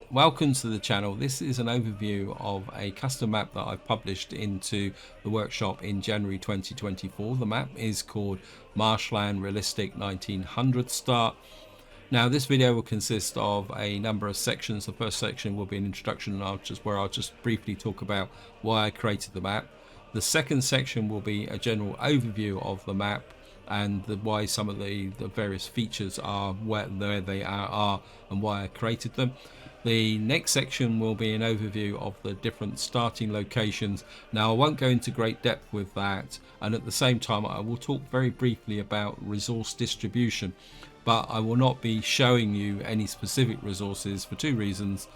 Welcome to the channel. This is an overview of a custom map that I've published into the workshop in January 2024. The map is called Marshland Realistic 1900 Start. Now this video will consist of a number of sections. The first section will be an introduction where I'll just briefly talk about why I created the map. The second section will be a general overview of the map and why some of the various features are where they are and why I created them. The next section will be an overview of the different starting locations. Now I won't go into great depth with that, and at the same time I will talk very briefly about resource distribution, but I will not be showing you any specific resources for two reasons.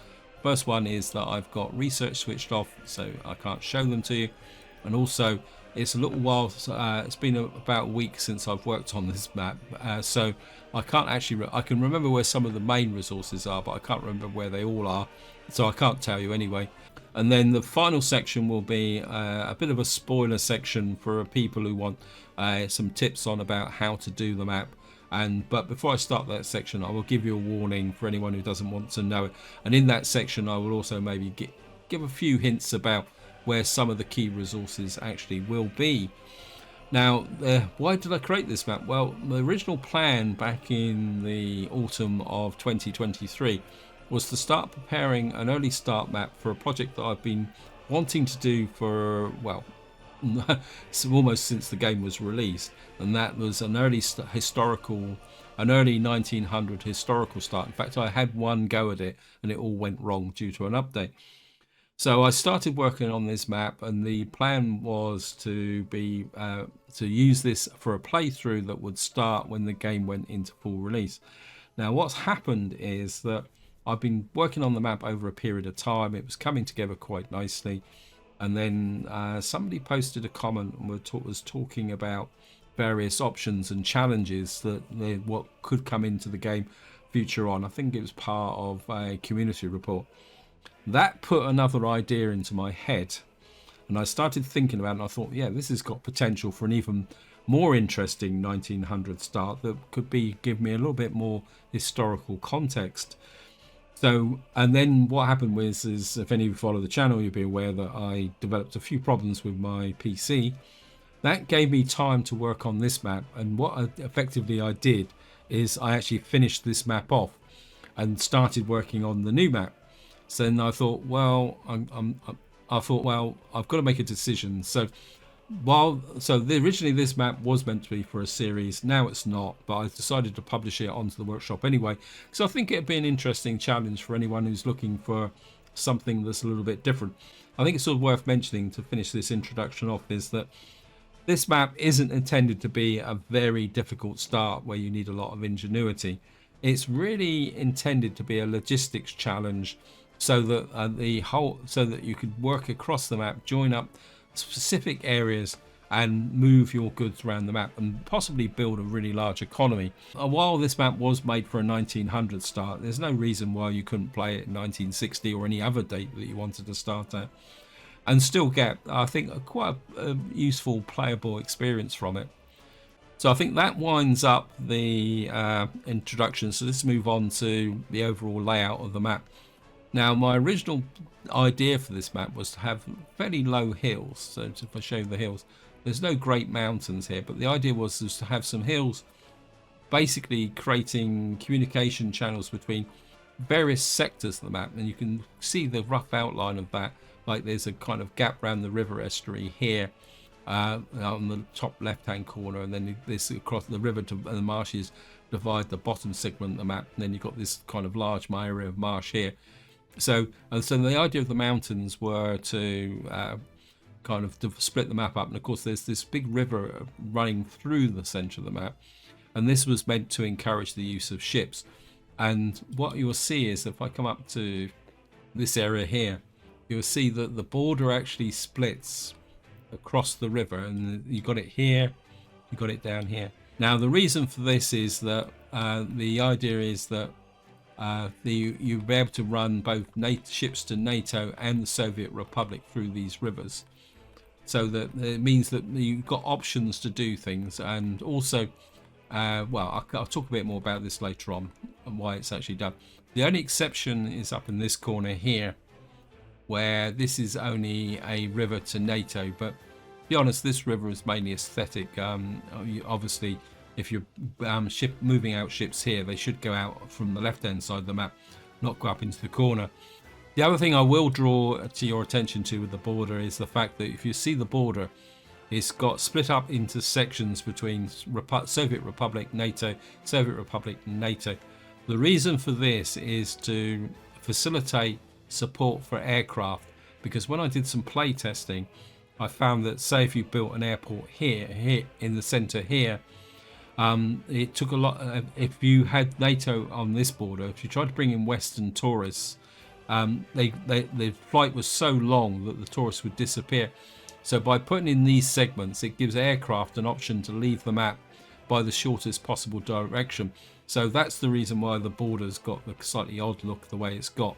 First one is that I've got research switched off, so I can't show them to you, and also it's a little while, it's been about a week since I've worked on this map, so I can't actually, I can remember where some of the main resources are, but I can't remember where they all are, so I can't tell you anyway. And then the final section will be a bit of a spoiler section for people who want some tips on about how to do the map. But before I start that section, I will give you a warning for anyone who doesn't want to know it. And in that section, I will also maybe give a few hints about where some of the key resources actually will be. Now, why did I create this map? Well, the original plan back in the autumn of 2023 was to start preparing an early start map for a project that I've been wanting to do for, well, almost since the game was released, and that was an early 1900 historical start. In fact, I had one go at it and it all went wrong due to an update. So I started working on this map, and the plan was to be to use this for a playthrough that would start when the game went into full release. Now what's happened is that I've been working on the map over a period of time. It was coming together quite nicely, and then somebody posted a comment and was talking about various options and challenges that what could come into the game future on. I think it was part of a community report. That put another idea into my head, and I started thinking about it, and I thought, yeah, this has got potential for an even more interesting 1900 start that could give me a little bit more historical context. So, and then what happened is if any of you follow the channel, you'll be aware that I developed a few problems with my PC. That gave me time to work on this map, and what effectively I did is I actually finished this map off and started working on the new map. So then I thought, well, I've got to make a decision. So originally this map was meant to be for a series. Now it's not, but I decided to publish it onto the workshop anyway, because I think it'd be an interesting challenge for anyone who's looking for something that's a little bit different. I think it's sort of worth mentioning to finish this introduction off is that this map isn't intended to be a very difficult start where you need a lot of ingenuity. It's really intended to be a logistics challenge, so that you could work across the map, join up specific areas and move your goods around the map and possibly build a really large economy. While this map was made for a 1900 start, there's no reason why you couldn't play it in 1960 or any other date that you wanted to start at and still get, I think, quite a useful playable experience from it. So I think that winds up the introduction. So let's move on to the overall layout of the map. Now, my original idea for this map was to have fairly low hills. So if I show you the hills, there's no great mountains here, but the idea was to have some hills, basically creating communication channels between various sectors of the map. And you can see the rough outline of that. Like there's a kind of gap around the river estuary here on the top left-hand corner, and then this across the river and the marshes divide the bottom segment of the map. And then you've got this kind of large area of marsh here. So the idea of the mountains were to kind of split the map up, and of course there's this big river running through the center of the map, and this was meant to encourage the use of ships. And what you will see is if I come up to this area here, you will see that the border actually splits across the river, and you got it here, you got it down here. Now the reason for this is that the idea is that you'll be able to run both ships to NATO and the Soviet Republic through these rivers, so that it means that you've got options to do things. And also, well, I'll talk a bit more about this later on and why it's actually done. The only exception is up in this corner here, where this is only a river to NATO. But to be honest, this river is mainly aesthetic. Obviously, if you're moving out ships here, they should go out from the left-hand side of the map, not go up into the corner. The other thing I will draw to your attention to with the border is the fact that if you see the border, it's got split up into sections between Soviet Republic, NATO, Soviet Republic, NATO. The reason for this is to facilitate support for aircraft, because when I did some play testing, I found that, say, if you built an airport here in the center here, it took a lot. If you had NATO on this border, if you tried to bring in Western tourists, the flight was so long that the tourists would disappear. So by putting in these segments, it gives aircraft an option to leave the map by the shortest possible direction. So that's the reason why the border's got the slightly odd look the way it's got.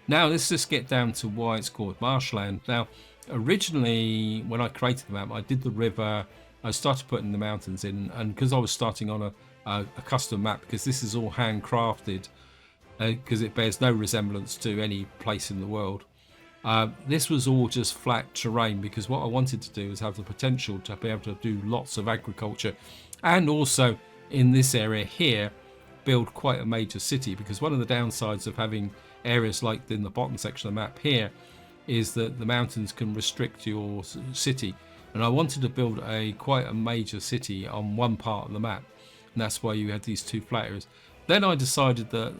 Now let's just get down to why it's called Marshland. Now, originally when I created the map, I did the river, I started putting the mountains in, and because I was starting on a custom map, because this is all handcrafted, because it bears no resemblance to any place in the world. This was all just flat terrain, because what I wanted to do is have the potential to be able to do lots of agriculture, and also in this area here build quite a major city, because one of the downsides of having areas like in the bottom section of the map here is that the mountains can restrict your city, and I wanted to build quite a major city on one part of the map, and that's why you had these two flat areas. Then I decided that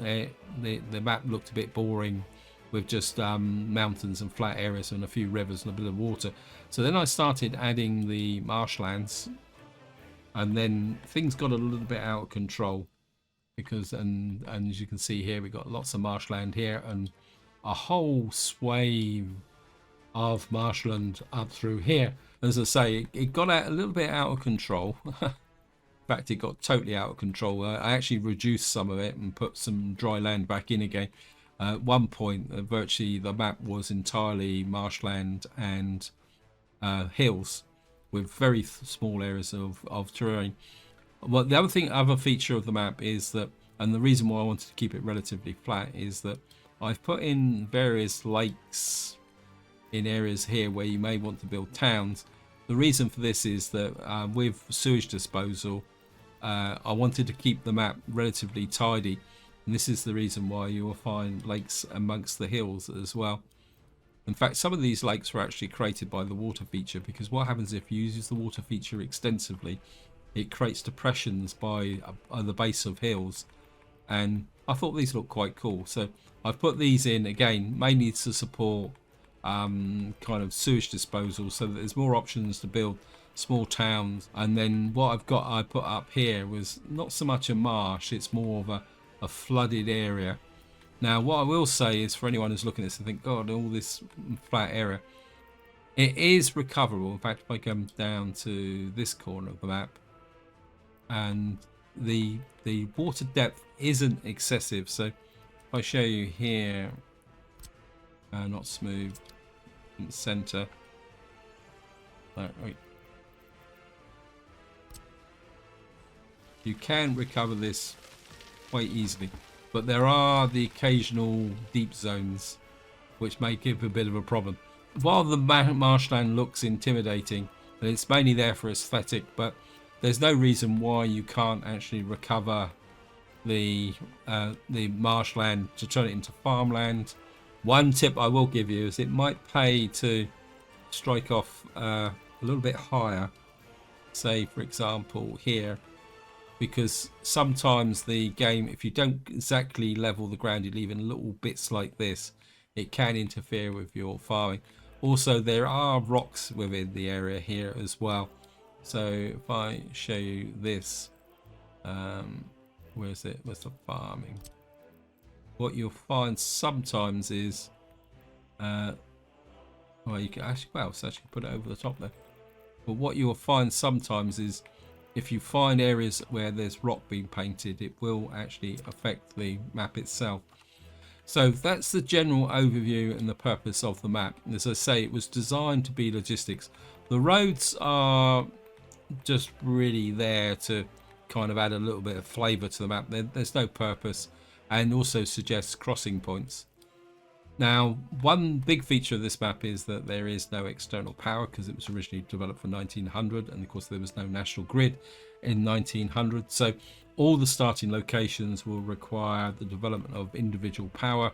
the map looked a bit boring with just mountains and flat areas and a few rivers and a bit of water. So then I started adding the marshlands, and then things got a little bit out of control, because and as you can see here, we've got lots of marshland here and a whole swathe of marshland up through here. As I say, it got a little bit out of control. In fact, it got totally out of control. I actually reduced some of it and put some dry land back in again. At one point, virtually the map was entirely marshland and hills, with very small areas of terrain. Well, the other feature of the map is that, and the reason why I wanted to keep it relatively flat, is that I've put in various lakes in areas here where you may want to build towns. The reason for this is that with sewage disposal, I wanted to keep the map relatively tidy, and this is the reason why you will find lakes amongst the hills as well. In fact, some of these lakes were actually created by the water feature, because what happens if you use the water feature extensively, it creates depressions by the base of hills, and I thought these looked quite cool. So I've put these in again mainly to support kind of sewage disposal, so that there's more options to build small towns. And then what I put up here was not so much a marsh, it's more of a flooded area. Now what I will say is, for anyone who's looking at this and think, God, all this flat area, it is recoverable. In fact, if I come down to this corner of the map, and the water depth isn't excessive. So if I show you here, not smooth, in the center. Right. You can recover this quite easily, but there are the occasional deep zones which may give a bit of a problem. While the marshland looks intimidating, and it's mainly there for aesthetic, but there's no reason why you can't actually recover the marshland to turn it into farmland. One tip I will give you is it might pay to strike off a little bit higher, say for example here, because sometimes the game, if you don't exactly level the ground, you leave in little bits like this, it can interfere with your farming. Also, there are rocks within the area here as well. So if I show you this, where's the farming? What you'll find sometimes is, well, you can actually, well, so actually put it over the top there. But what you'll find sometimes is, if you find areas where there's rock being painted, it will actually affect the map itself. So that's the general overview and the purpose of the map. And as I say, it was designed to be logistics. The roads are just really there to kind of add a little bit of flavor to the map. There's no purpose, and also suggests crossing points. Now, one big feature of this map is that there is no external power because it was originally developed for 1900, and of course there was no national grid in 1900. So all the starting locations will require the development of individual power.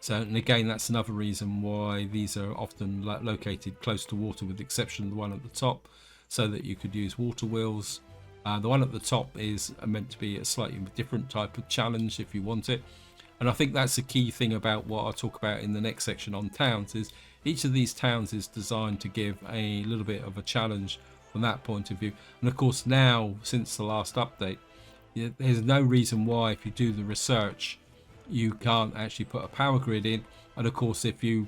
So, and again, that's another reason why these are often located close to water, with the exception of the one at the top, so that you could use water wheels. The one at the top is meant to be a slightly different type of challenge if you want it. And I think that's the key thing about what I'll talk about in the next section on towns, is each of these towns is designed to give a little bit of a challenge from that point of view. And of course now, since the last update, there's no reason why, if you do the research, you can't actually put a power grid in. And of course, if you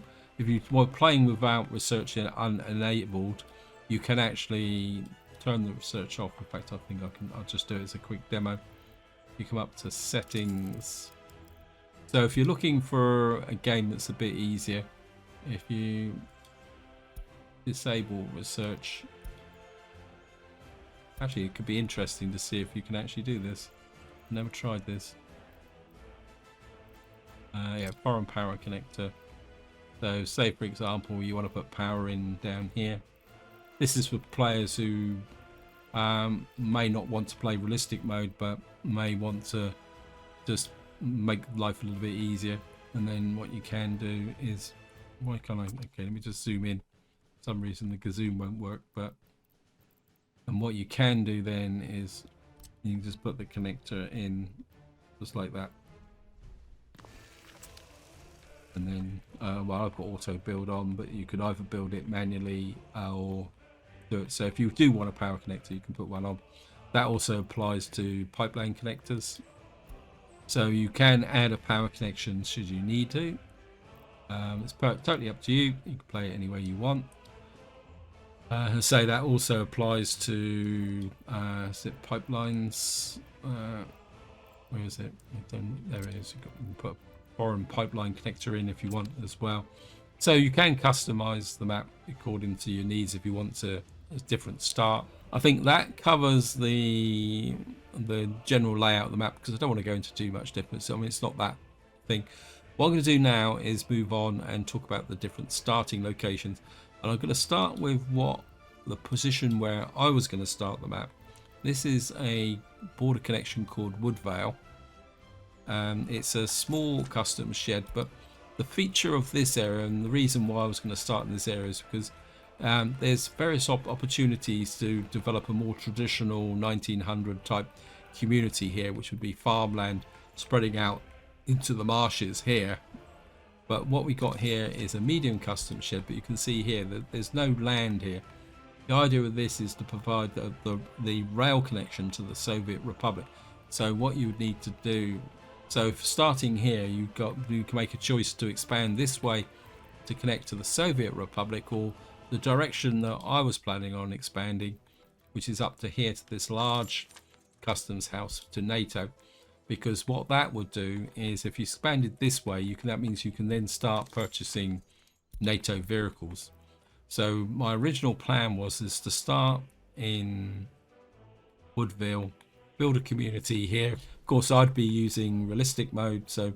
were playing without research enabled, you can actually turn the research off. In fact, I think I'll just do it as a quick demo. You come up to settings. So if you're looking for a game that's a bit easier, if you disable research, actually it could be interesting to see if you can actually do this. Never tried this. Yeah, foreign power connector. So say for example you want to put power in down here. This is for players who may not want to play realistic mode, but may want to just make life a little bit easier. And then what you can do is, why can't I? Okay, let me just zoom in. For some reason the gazoom won't work, and what you can do then is you can just put the connector in just like that. And then, well, I've got auto build on, but you can either build it manually or do it. So if you do want a power connector, you can put one on. That also applies to pipeline connectors. So you can add a power connection should you need to. It's totally up to you. You can play it any way you want. And say that also applies to pipelines. Where is it? There it is. You can put a foreign pipeline connector in if you want as well. So you can customize the map according to your needs if you want to a different start. I think that covers the general layout of the map, because I don't want to go into too much difference. I mean, it's not that thing. What I'm going to do now is move on and talk about the different starting locations. And I'm going to start with the position where I was going to start the map. This is a border connection called Woodvale. It's a small custom shed, but the feature of this area, and the reason why I was going to start in this area, is because there's various opportunities to develop a more traditional 1900 type community here, which would be farmland spreading out into the marshes here. But what we got here is a medium custom shed, but you can see here that there's no land here. The idea of this is to provide the rail connection to the Soviet Republic. So what you would need to do, so starting here, you can make a choice to expand this way to connect to the Soviet Republic, or the direction that I was planning on expanding, which is up to here to this large customs house to NATO. Because what that would do is, if you expanded this way, that means you can then start purchasing NATO vehicles. So my original plan was to start in Woodville, build a community here. Of course, I'd be using realistic mode, so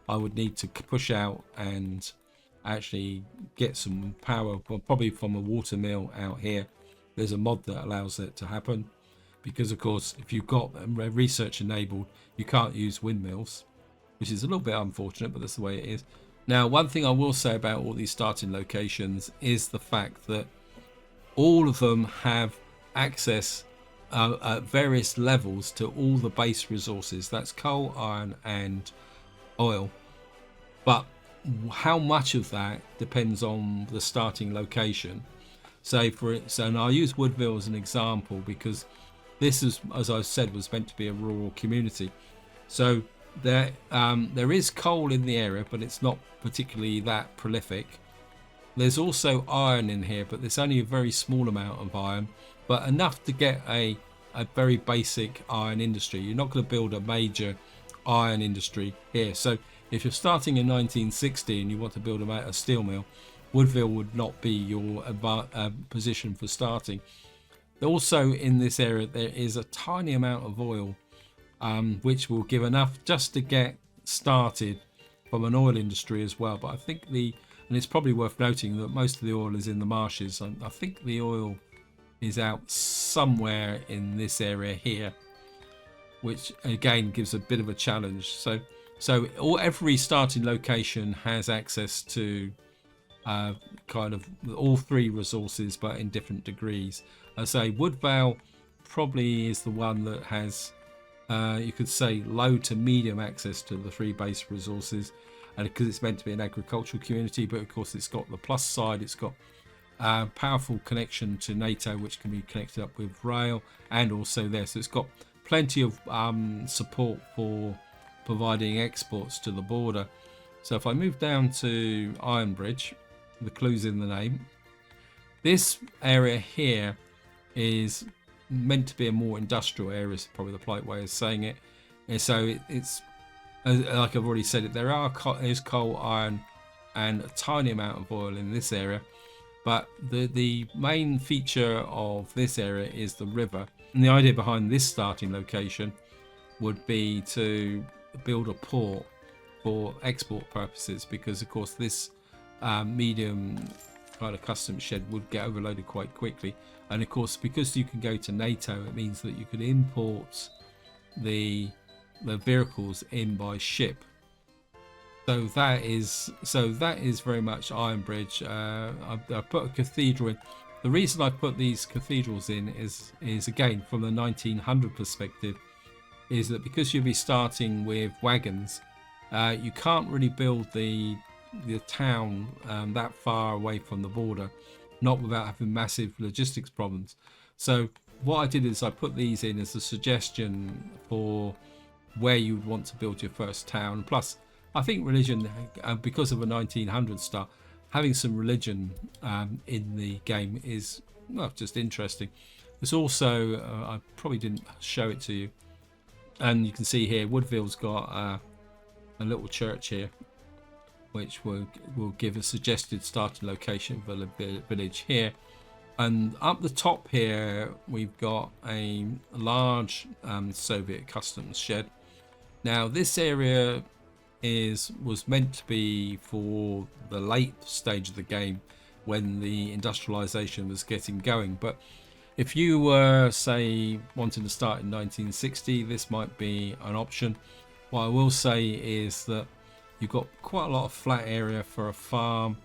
I would need to push out and actually get some power, probably from a water mill out here. There's a mod that allows it to happen, because of course if you've got research enabled, you can't use windmills, which is a little bit unfortunate, but that's the way it is. Now, one thing I will say about all these starting locations is the fact that all of them have access at various levels to all the base resources. That's coal, iron and oil, but how much of that depends on the starting location. So and I'll use Woodville as an example, because this is, as I said, was meant to be a rural community. So there is coal in the area, but it's not particularly that prolific. There's also iron in here, but there's only a very small amount of iron, but enough to get a very basic iron industry. You're not going to build a major iron industry here. So if you're starting in 1960 and you want to build a steel mill, Woodville would not be your position for starting. Also in this area there is a tiny amount of oil, which will give enough just to get started from an oil industry as well. But I think and it's probably worth noting that most of the oil is in the marshes. I think the oil is out somewhere in this area here, which again gives a bit of a challenge. So every starting location has access to kind of all three resources, but in different degrees. I say Woodvale probably is the one that has, you could say, low to medium access to the three base resources, and because it's meant to be an agricultural community, but of course it's got the plus side. It's got powerful connection to NATO, which can be connected up with rail, and also there. So it's got plenty of support for providing exports to the border. So if I move down to Ironbridge, the clue's in the name. This area here is meant to be a more industrial area, is probably the polite way of saying it. And so it's like I've already said, there is coal, iron, and a tiny amount of oil in this area. But the main feature of this area is the river. And the idea behind this starting location would be to build a port for export purposes, because of course this medium kind of customs shed would get overloaded quite quickly. And of course, because you can go to NATO, it means that you can import the vehicles in by ship. So that is very much Ironbridge. I put a cathedral in. The reason I put these cathedrals in is again from the 1900 perspective, is that because you'll be starting with wagons, you can't really build the town that far away from the border, not without having massive logistics problems. So what I did is I put these in as a suggestion for where you would want to build your first town. Plus, I think religion, because of a 1900 start, having some religion in the game is, well, just interesting. There's also, I probably didn't show it to you, and you can see here Woodville's got a little church here, which will give a suggested starting location for the village here. And up the top here we've got a large Soviet customs shed. Now this area was meant to be for the late stage of the game when the industrialization was getting going, but if you were, say, wanting to start in 1960, this might be an option. What I will say is that you've got quite a lot of flat area for a farm.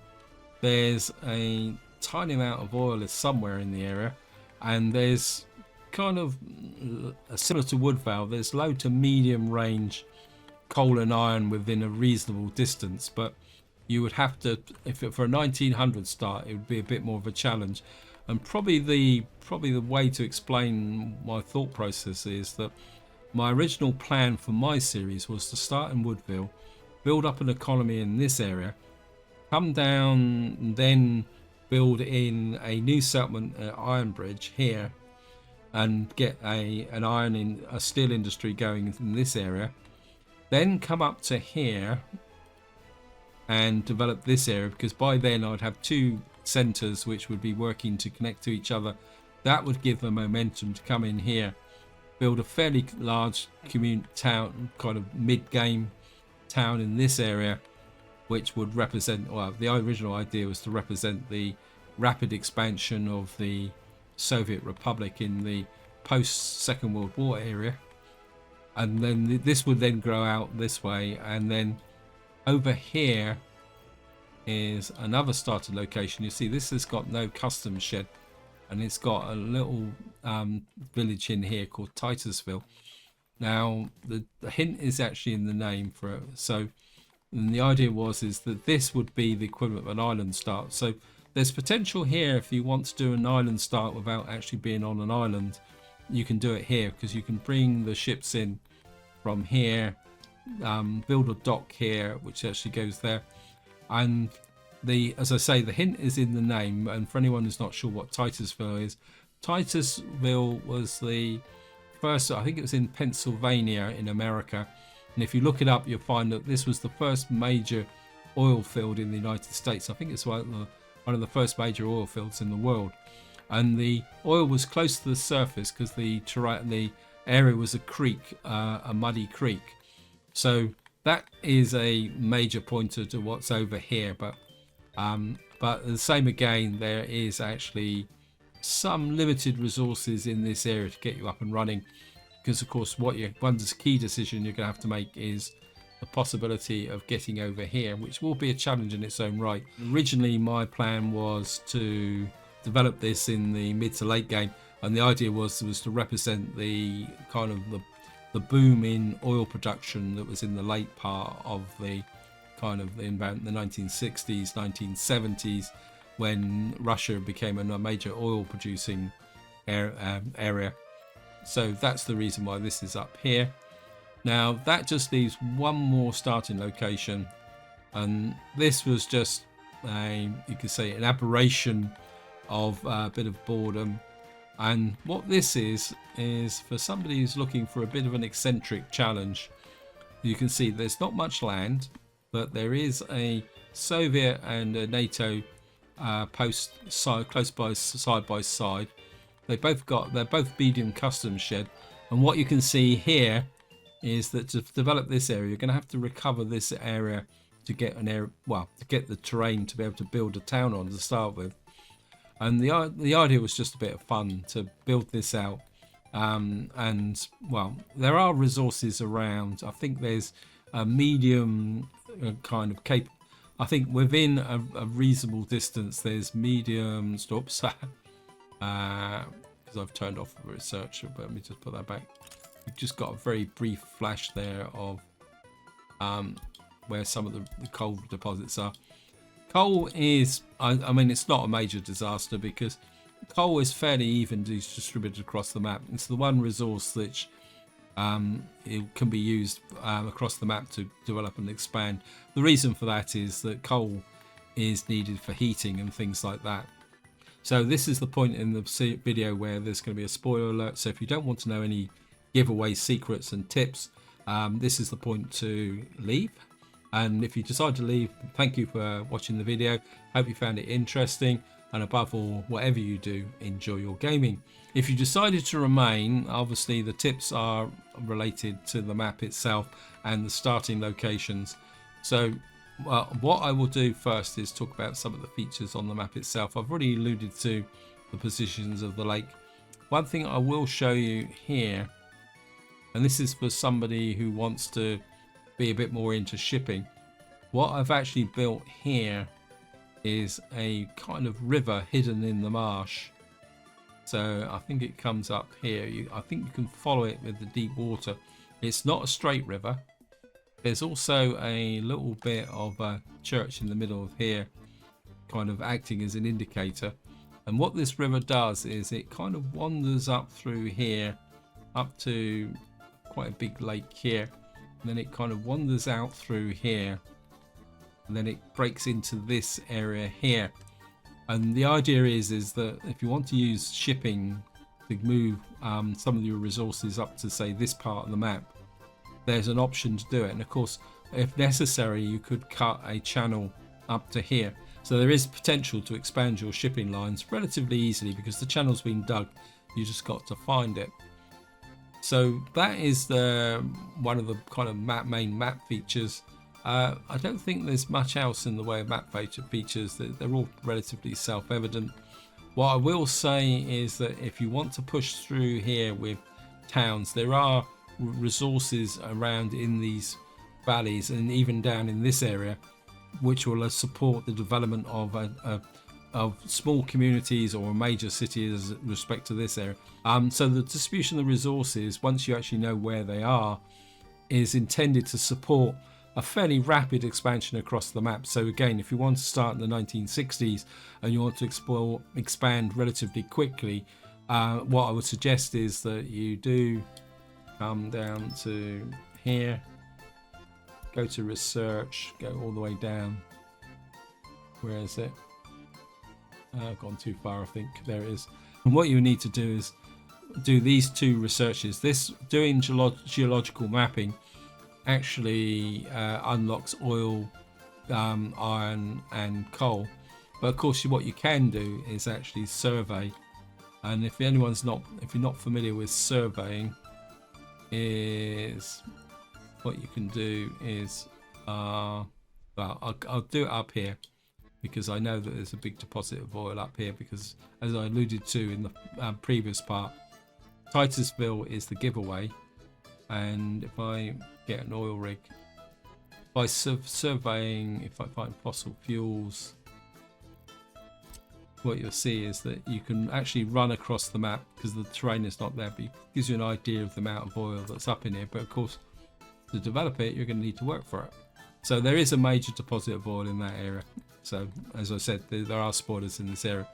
There's a tiny amount of oil is somewhere in the area, and there's kind of similar to Woodvale, there's low to medium range coal and iron within a reasonable distance, but you would have to, for a 1900 start, it would be a bit more of a challenge. And probably the way to explain my thought process is that my original plan for my series was to start in Woodville, build up an economy in this area, come down and then build in a new settlement at Ironbridge here, and get a steel industry going in this area, then come up to here and develop this area, because by then I'd have two centres which would be working to connect to each other. That would give the momentum to come in here, build a fairly large town, kind of mid-game town in this area, which would represent, well, the original idea was to represent the rapid expansion of the Soviet Republic in the post-Second World War area. And then this would then grow out this way, and then over here is another starter location. You see this has got no customs shed, and it's got a little village in here called Titusville. Now the hint is actually in the name for it. So and the idea is that this would be the equivalent of an island start. So there's potential here if you want to do an island start without actually being on an island. You can do it here, because you can bring the ships in from here, build a dock here which actually goes there. And as I say, the hint is in the name. And for anyone who's not sure what Titusville is, Titusville was the first, I think it was in Pennsylvania in America, and if you look it up you'll find that this was the first major oil field in the United States. I think it's one of the first major oil fields in the world, and the oil was close to the surface because the area was a creek, a muddy creek. So that is a major pointer to what's over here. But the same again, there is actually some limited resources in this area to get you up and running, because of course one key decision you're going to have to make is the possibility of getting over here, which will be a challenge in its own right. Originally my plan was to develop this in the mid to late game, and the idea was to represent the kind of the boom in oil production that was in the late part of the kind of in about the 1960s, 1970s, when Russia became a major oil producing area. So that's the reason why this is up here. Now that just leaves one more starting location, and this was just you could say an aberration of a bit of boredom. And what this is for somebody who's looking for a bit of an eccentric challenge. You can see there's not much land, but there is a Soviet and a NATO post close by, side by side. They're both medium custom shed, and what you can see here is that to develop this area, you're going to have to recover this area to get to get the terrain to be able to build a town on to start with. And the idea was just a bit of fun to build this out. And well, there are resources around. I think there's a medium kind of I think within a reasonable distance there's medium stops. Because I've turned off the research, but let me just put that back. We've just got a very brief flash there of where some of the coal deposits are. Coal is, I mean, it's not a major disaster because coal is fairly evenly distributed across the map. It's the one resource which it can be used across the map to develop and expand. The reason for that is that coal is needed for heating and things like that. So this is the point in the video where there's going to be a spoiler alert. So if you don't want to know any giveaway secrets and tips, this is the point to leave. And if you decide to leave, thank you for watching the video. Hope you found it interesting, and above all, whatever you do, enjoy your gaming. If you decided to remain, obviously the tips are related to the map itself and the starting locations. So what I will do first is talk about some of the features on the map itself. I've already alluded to the positions of the lake. One thing I will show you here, and this is for somebody who wants to be a bit more into shipping. What I've actually built here is a kind of river hidden in the marsh. So I think it comes up here. I think you can follow it with the deep water. It's not a straight river. There's also a little bit of a church in the middle of here, kind of acting as an indicator. And what this river does is it kind of wanders up through here, up to quite a big lake here. And then it kind of wanders out through here, and then it breaks into this area here. And the idea is that if you want to use shipping to move some of your resources up to say this part of the map, there's an option to do it. And of course, if necessary, you could cut a channel up to here. So there is potential to expand your shipping lines relatively easily because the channel's been dug. You just got to find it. So that is one of the kind of main map features. I don't think there's much else in the way of map features. They're all relatively self-evident. What I will say is that if you want to push through here with towns, there are resources around in these valleys and even down in this area which will support the development of small communities or a major city as respect to this area. So the distribution of the resources, once you actually know where they are, is intended to support a fairly rapid expansion across the map. So again, if you want to start in the 1960s and you want to expand relatively quickly, what I would suggest is that you do come down to here, go to research, go all the way down. Where is it? I've gone too far, I think. There it is. And what you need to do is do these two researches. This doing geological mapping actually unlocks oil, iron and coal. But of course what you can do is actually survey. And if you're not familiar with surveying, is what you can do is, well, I'll do it up here because I know that there's a big deposit of oil up here, because as I alluded to in the previous part, Titusville is the giveaway. And if I get an oil rig, by surveying, if I find fossil fuels, what you'll see is that you can actually run across the map because the terrain is not there, but it gives you an idea of the amount of oil that's up in here. But of course, to develop it, you're going to need to work for it. So there is a major deposit of oil in that area. So as I said, there are spoilers in this area,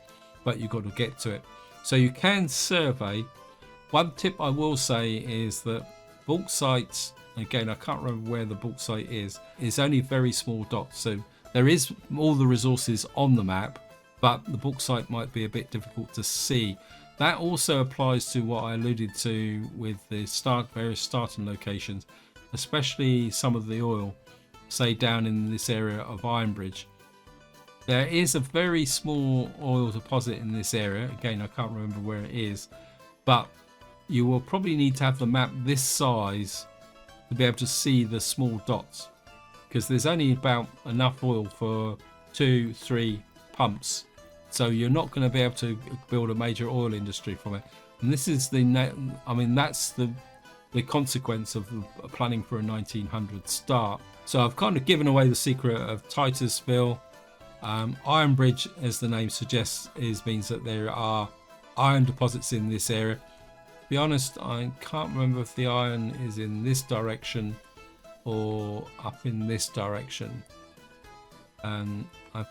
but you've got to get to it. So you can survey. One tip I will say is that bulk sites, again, I can't remember where the bulk site is only very small dots. So there is all the resources on the map, but the bulk site might be a bit difficult to see. That also applies to what I alluded to with the various starting locations, especially some of the oil, say down in this area of Ironbridge. There is a very small oil deposit in this area. Again, I can't remember where it is, but you will probably need to have the map this size to be able to see the small dots, because there's only about enough oil for 2-3 pumps. So you're not going to be able to build a major oil industry from it. And this is that's the consequence of planning for a 1900 start. So I've kind of given away the secret of Titusville. Ironbridge, as the name suggests, means that there are iron deposits in this area. To be honest, I can't remember if the iron is in this direction or up in this direction. And I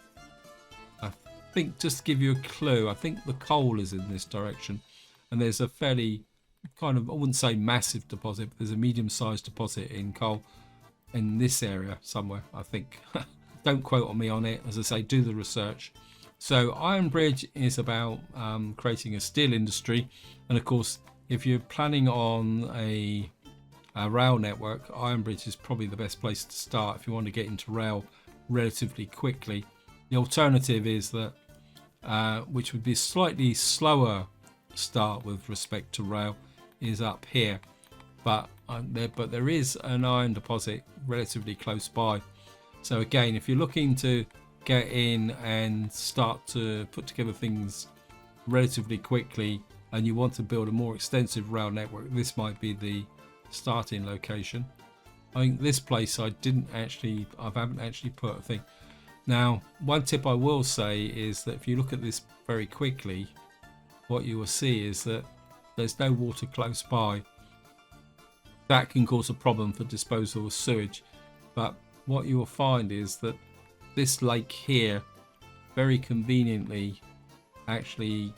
think, just to give you a clue, I think the coal is in this direction, and there's a fairly kind of, I wouldn't say massive deposit, but there's a medium-sized deposit in coal in this area somewhere, I think. Don't quote on me on it. As I say, do the research. So Ironbridge is about creating a steel industry, and of course, if you're planning on a rail network, Ironbridge is probably the best place to start if you want to get into rail relatively quickly. The alternative is that, which would be a slightly slower start with respect to rail, is up here, but there is an iron deposit relatively close by. So again, if you're looking to get in and start to put together things relatively quickly, and you want to build a more extensive rail network, this might be the starting location. I think this place I haven't actually put a thing. Now, one tip I will say is that if you look at this very quickly, what you will see is that there's no water close by. That can cause a problem for disposal of sewage, but what you will find is that this lake here very conveniently actually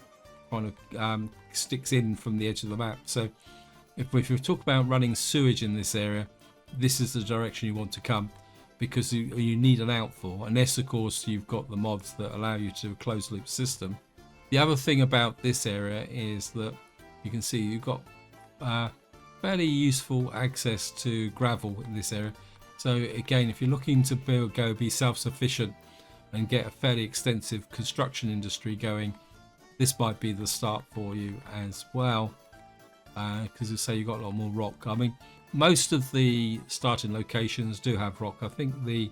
kind of sticks in from the edge of the map. So if we talk about running sewage in this area, this is the direction you want to come, because you need an outfall, unless of course you've got the mods that allow you to do a closed loop system. The other thing about this area is that you can see you've got fairly useful access to gravel in this area. So again, if you're looking to be self-sufficient and get a fairly extensive construction industry going, this might be the start for you as well, because you say you've got a lot more rock. I mean, most of the starting locations do have rock. I think the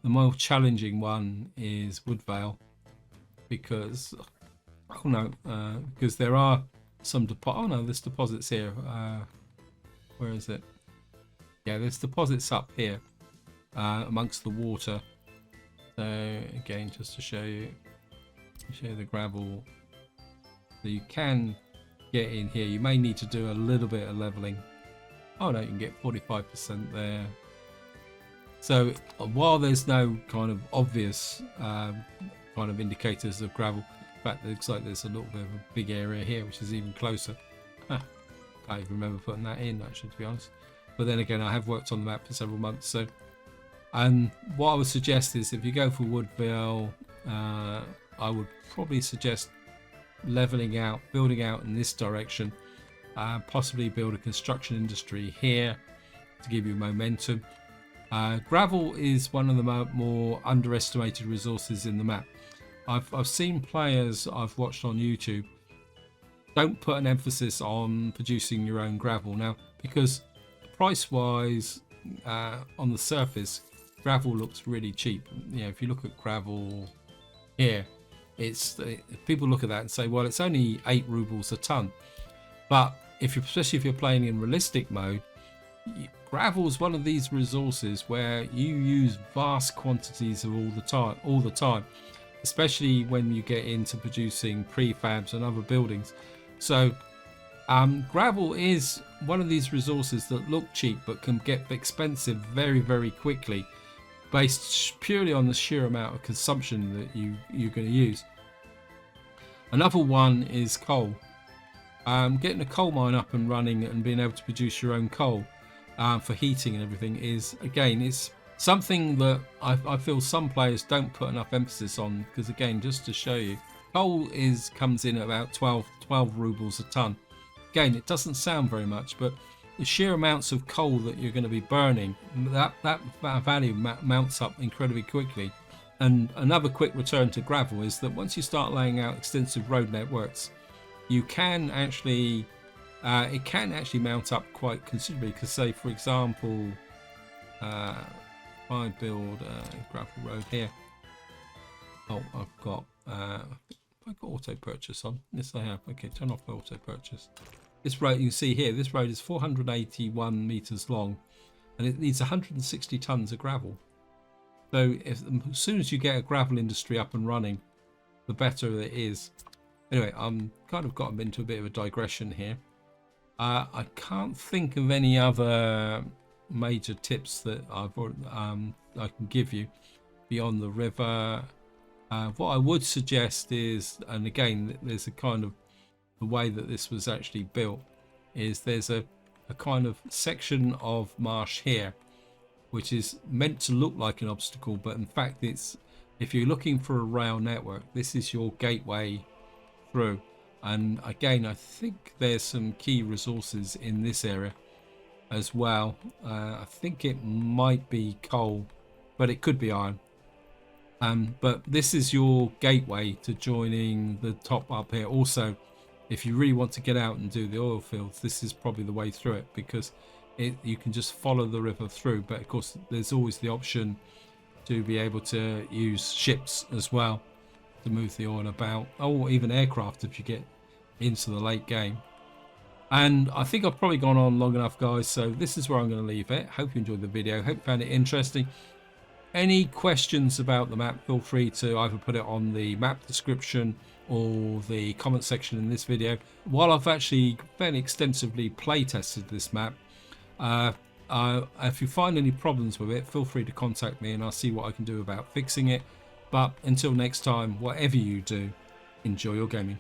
more challenging one is Woodvale, because because there are some there's deposits here. Where is it? Yeah, there's deposits up here amongst the water. So again, just to show you the gravel. So you can get in here. You may need to do a little bit of leveling. Oh no, you can get 45% there. So while there's no kind of obvious kind of indicators of gravel, in fact, it looks like there's a little bit of a big area here, which is even closer. Can't even remember putting that in, actually, to be honest. But then again, I have worked on the map for several months. So, and what I would suggest is, if you go for Woodvale, I would probably suggest leveling out, building out in this direction, possibly build a construction industry here to give you momentum. Gravel is one of the more underestimated resources in the map. I've seen players I've watched on YouTube don't put an emphasis on producing your own gravel now, because price wise on the surface, gravel looks really cheap. You know, if you look at gravel here, it's people look at that and say, well, it's only 8 rubles a ton. But especially if you're playing in realistic mode, gravel is one of these resources where you use vast quantities of all the time, especially when you get into producing prefabs and other buildings. So gravel is one of these resources that look cheap but can get expensive very, very quickly, based purely on the sheer amount of consumption that you're going to use. Another one is coal. Getting a coal mine up and running and being able to produce your own coal for heating and everything is, again, it's something that I feel some players don't put enough emphasis on, because again, just to show you, coal comes in at about 12 rubles a ton. Again, it doesn't sound very much, but the sheer amounts of coal that you're going to be burning, that value mounts up incredibly quickly. And another quick return to gravel is that once you start laying out extensive road networks, you can actually it can actually mount up quite considerably. Because say, for example, if I build a gravel road here, I've got auto purchase on. Yes, I have. Okay, turn off auto purchase. This road, you can see here, this road is 481 meters long, and it needs 160 tons of gravel. So as soon as you get a gravel industry up and running, the better it is. Anyway, I'm kind of gotten into a bit of a digression here. I can't think of any other major tips that I can give you beyond the river. What I would suggest is, and again, there's a kind of the way that this was actually built, is there's a kind of section of marsh here, which is meant to look like an obstacle, but in fact, it's, if you're looking for a rail network, this is your gateway through. And again, I think there's some key resources in this area as well. I think it might be coal, but it could be iron. But this is your gateway to joining the top up here. Also, if you really want to get out and do the oil fields, this is probably the way through it, because you can just follow the river through. But of course, there's always the option to be able to use ships as well to move the oil about, or even aircraft if you get into the late game. And I think I've probably gone on long enough, guys, so this is where I'm going to leave it. Hope you enjoyed the video, hope you found it interesting. Any questions about the map, feel free to either put it on the map description or the comment section in this video. While I've actually fairly extensively play tested this map, if you find any problems with it, feel free to contact me and I'll see what I can do about fixing it. But until next time, whatever you do, enjoy your gaming.